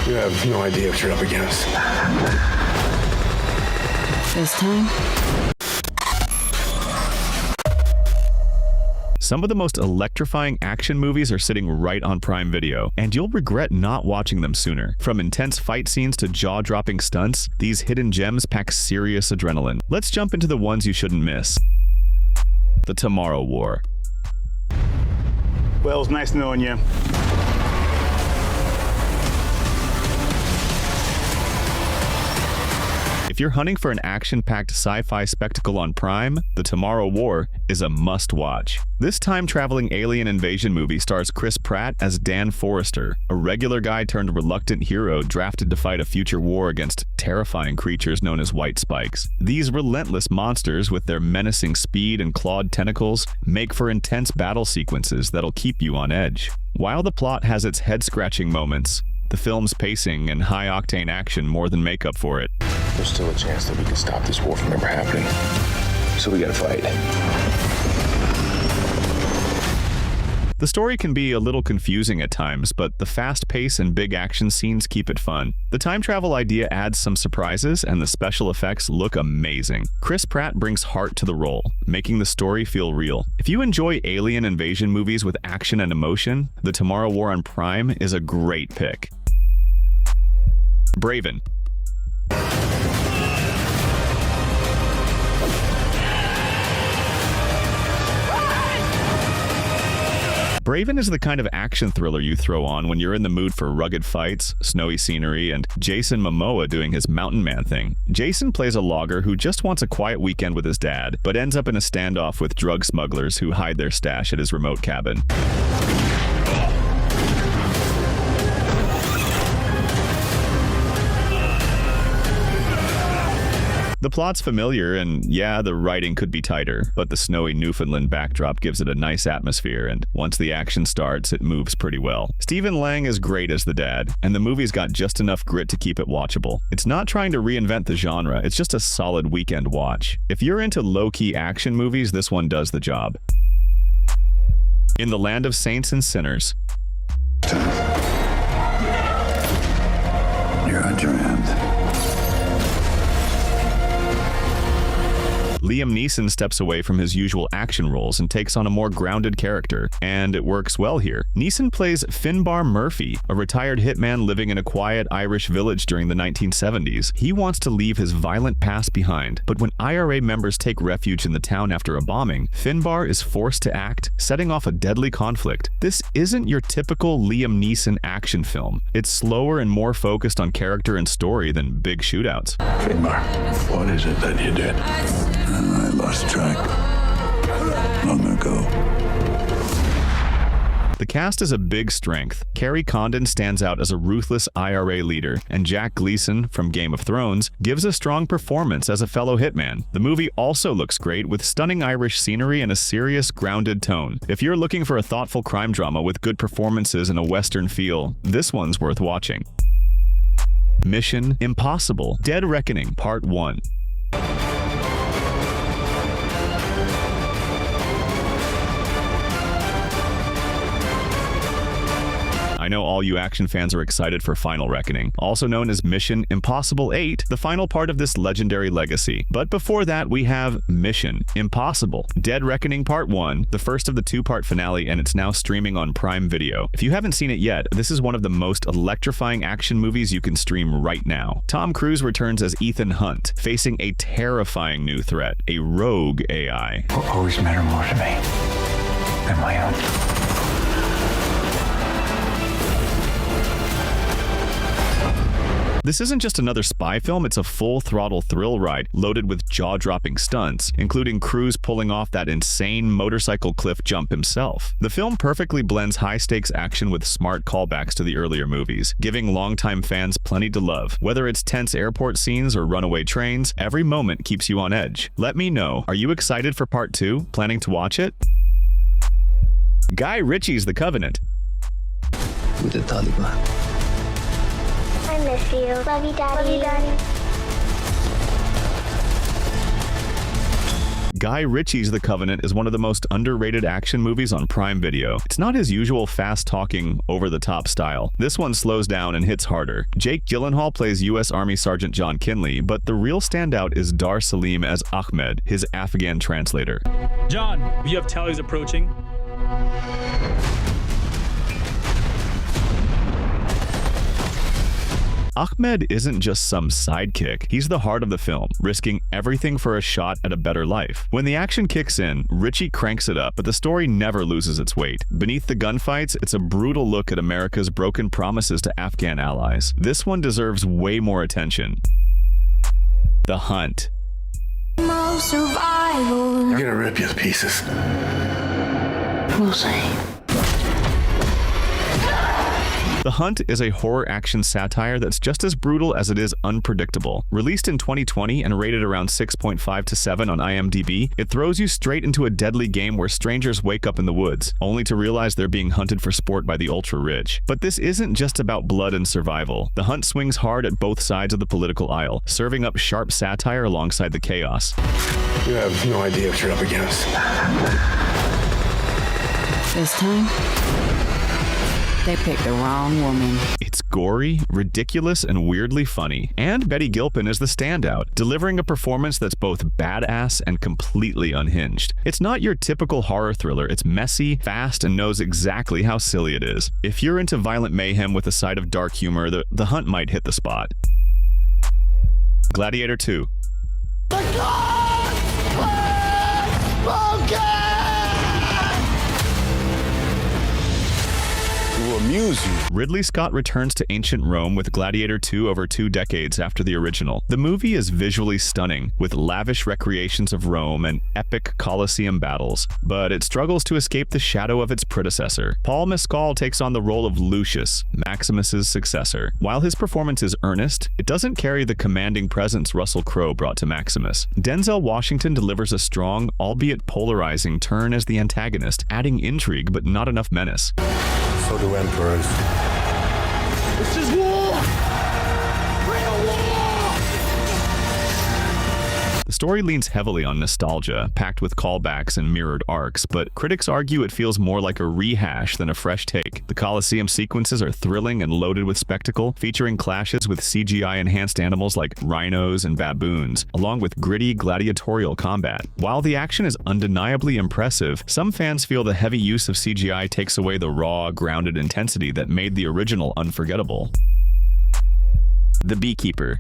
You have no idea what you're up against. This time? Some of the most electrifying action movies are sitting right on Prime Video, and you'll regret not watching them sooner. From intense fight scenes to jaw-dropping stunts, these hidden gems pack serious adrenaline. Let's jump into the ones you shouldn't miss. The Tomorrow War. Well, it's nice knowing you. If you're hunting for an action-packed sci-fi spectacle on Prime, The Tomorrow War is a must-watch. This time-traveling alien invasion movie stars Chris Pratt as Dan Forrester, a regular guy turned reluctant hero drafted to fight a future war against terrifying creatures known as white spikes. These relentless monsters, with their menacing speed and clawed tentacles, make for intense battle sequences that'll keep you on edge. While the plot has its head-scratching moments, the film's pacing and high-octane action more than make up for it. There's still a chance that we can stop this war from ever happening. So we gotta fight. The story can be a little confusing at times, but the fast pace and big action scenes keep it fun. The time travel idea adds some surprises, and the special effects look amazing. Chris Pratt brings heart to the role, making the story feel real. If you enjoy alien invasion movies with action and emotion, The Tomorrow War on Prime is a great pick. Braven. Braven is the kind of action thriller you throw on when you're in the mood for rugged fights, snowy scenery, and Jason Momoa doing his mountain man thing. Jason plays a logger who just wants a quiet weekend with his dad, but ends up in a standoff with drug smugglers who hide their stash at his remote cabin. The plot's familiar, and yeah, the writing could be tighter, but the snowy Newfoundland backdrop gives it a nice atmosphere, and once the action starts, it moves pretty well. Stephen Lang is great as the dad, and the movie's got just enough grit to keep it watchable. It's not trying to reinvent the genre, it's just a solid weekend watch. If you're into low-key action movies, this one does the job. In the Land of Saints and Sinners. You're on your end. Liam Neeson steps away from his usual action roles and takes on a more grounded character, and it works well here. Neeson plays Finbar Murphy, a retired hitman living in a quiet Irish village during the 1970s. He wants to leave his violent past behind, but when IRA members take refuge in the town after a bombing, Finbar is forced to act, setting off a deadly conflict. This isn't your typical Liam Neeson action film. It's slower and more focused on character and story than big shootouts. Finbar, what is it that you did? I lost track long ago. The cast is a big strength. Kerry Condon stands out as a ruthless IRA leader, and Jack Gleeson, from Game of Thrones, gives a strong performance as a fellow hitman. The movie also looks great with stunning Irish scenery and a serious, grounded tone. If you're looking for a thoughtful crime drama with good performances and a Western feel, this one's worth watching. Mission Impossible: Dead Reckoning Part 1. I know all you action fans are excited for Final Reckoning, also known as Mission Impossible 8, the final part of this legendary legacy. But before that, we have Mission Impossible: Dead Reckoning Part 1, the first of the two-part finale, and it's now streaming on Prime Video. If you haven't seen it yet, this is one of the most electrifying action movies you can stream right now. Tom Cruise returns as Ethan Hunt, facing a terrifying new threat, a rogue AI. What always mattered more to me than my own? This isn't just another spy film, it's a full-throttle thrill ride loaded with jaw-dropping stunts, including Cruise pulling off that insane motorcycle cliff jump himself. The film perfectly blends high-stakes action with smart callbacks to the earlier movies, giving longtime fans plenty to love. Whether it's tense airport scenes or runaway trains, every moment keeps you on edge. Let me know, are you excited for Part 2? Planning to watch it? Guy Ritchie's The Covenant. With the Taliban. I miss you. Love you, Daddy. Guy Ritchie's The Covenant is one of the most underrated action movies on Prime Video. It's not his usual fast-talking, over-the-top style. This one slows down and hits harder. Jake Gyllenhaal plays U.S. Army Sergeant John Kinley, but the real standout is Dar Salim as Ahmed, his Afghan translator. John, you have tallies approaching. Ahmed isn't just some sidekick, he's the heart of the film, risking everything for a shot at a better life. When the action kicks in, Ritchie cranks it up, but the story never loses its weight. Beneath the gunfights, it's a brutal look at America's broken promises to Afghan allies. This one deserves way more attention. The Hunt. I'm gonna rip you to pieces. We'll see. The Hunt is a horror action satire that's just as brutal as it is unpredictable. Released in 2020 and rated around 6.5 to 7 on IMDb, it throws you straight into a deadly game where strangers wake up in the woods, only to realize they're being hunted for sport by the ultra-rich. But this isn't just about blood and survival. The Hunt swings hard at both sides of the political aisle, serving up sharp satire alongside the chaos. You have no idea what you're up against. This time, they picked the wrong woman. It's gory, ridiculous, and weirdly funny. And Betty Gilpin is the standout, delivering a performance that's both badass and completely unhinged. It's not your typical horror thriller. It's messy, fast, and knows exactly how silly it is. If you're into violent mayhem with a side of dark humor, the Hunt might hit the spot. Gladiator 2. Amuse you. Ridley Scott returns to ancient Rome with Gladiator 2 over 2 decades after the original. The movie is visually stunning, with lavish recreations of Rome and epic Colosseum battles, but it struggles to escape the shadow of its predecessor. Paul Mescal takes on the role of Lucius, Maximus's successor. While his performance is earnest, it doesn't carry the commanding presence Russell Crowe brought to Maximus. Denzel Washington delivers a strong, albeit polarizing turn as the antagonist, adding intrigue but not enough menace. So do emperors. This is war! Real war! The story leans heavily on nostalgia, packed with callbacks and mirrored arcs, but critics argue it feels more like a rehash than a fresh take. The Colosseum sequences are thrilling and loaded with spectacle, featuring clashes with CGI-enhanced animals like rhinos and baboons, along with gritty gladiatorial combat. While the action is undeniably impressive, some fans feel the heavy use of CGI takes away the raw, grounded intensity that made the original unforgettable. The Beekeeper.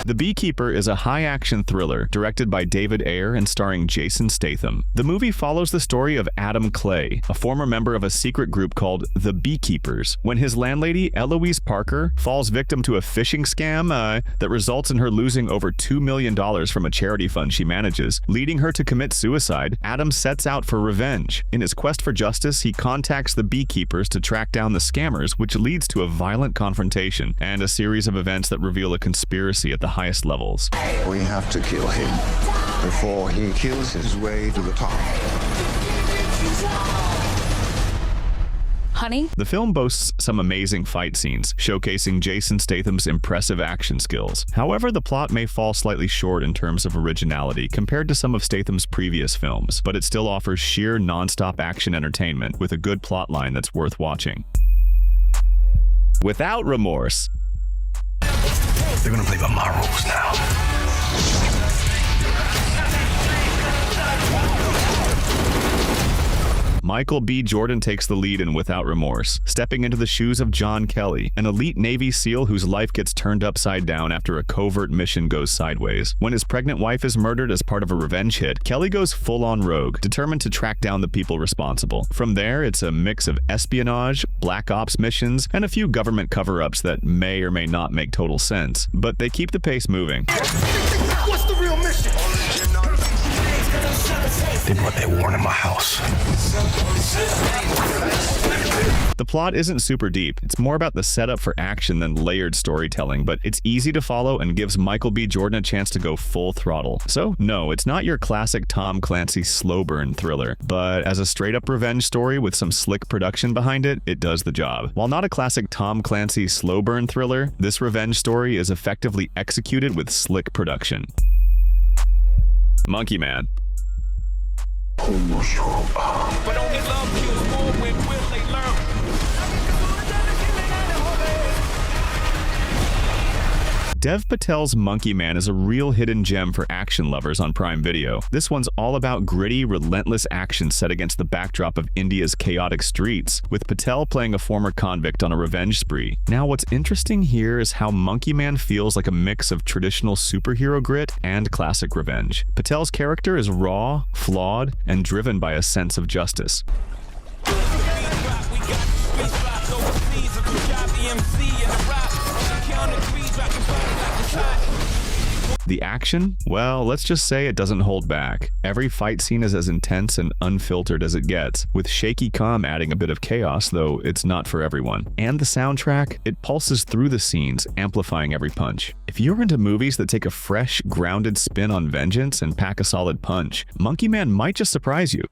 The Beekeeper is a high-action thriller directed by David Ayer and starring Jason Statham. The movie follows the story of Adam Clay, a former member of a secret group called the Beekeepers. When his landlady, Eloise Parker, falls victim to a phishing scam that results in her losing over $2 million from a charity fund she manages, leading her to commit suicide, Adam sets out for revenge. In his quest for justice, he contacts the Beekeepers to track down the scammers, which leads to a violent confrontation and a series of events that reveal a conspiracy at the highest levels. We have to kill him before he kills his way to the top. Honey? The film boasts some amazing fight scenes, showcasing Jason Statham's impressive action skills. However, the plot may fall slightly short in terms of originality compared to some of Statham's previous films, but it still offers sheer non-stop action entertainment with a good plotline that's worth watching. Without Remorse. They're gonna play by my rules now. Michael B. Jordan takes the lead in Without Remorse, stepping into the shoes of John Kelly, an elite Navy SEAL whose life gets turned upside down after a covert mission goes sideways. When his pregnant wife is murdered as part of a revenge hit, Kelly goes full-on rogue, determined to track down the people responsible. From there, it's a mix of espionage, black ops missions, and a few government cover-ups that may or may not make total sense, but they keep the pace moving. What's the real mission? They brought that war into my house. The plot isn't super deep. It's more about the setup for action than layered storytelling, but it's easy to follow and gives Michael B. Jordan a chance to go full throttle. So, no, it's not your classic Tom Clancy slow burn thriller, but as a straight-up revenge story with some slick production behind it, it does the job. While not a classic Tom Clancy slow burn thriller, this revenge story is effectively executed with slick production. Monkey Man. But only love kills more. When will they learn? Dev Patel's Monkey Man is a real hidden gem for action lovers on Prime Video. This one's all about gritty, relentless action set against the backdrop of India's chaotic streets, with Patel playing a former convict on a revenge spree. Now, what's interesting here is how Monkey Man feels like a mix of traditional superhero grit and classic revenge. Patel's character is raw, flawed, and driven by a sense of justice. The action? Well, let's just say it doesn't hold back. Every fight scene is as intense and unfiltered as it gets, with shaky cam adding a bit of chaos, though it's not for everyone. And the soundtrack? It pulses through the scenes, amplifying every punch. If you're into movies that take a fresh, grounded spin on vengeance and pack a solid punch, Monkey Man might just surprise you.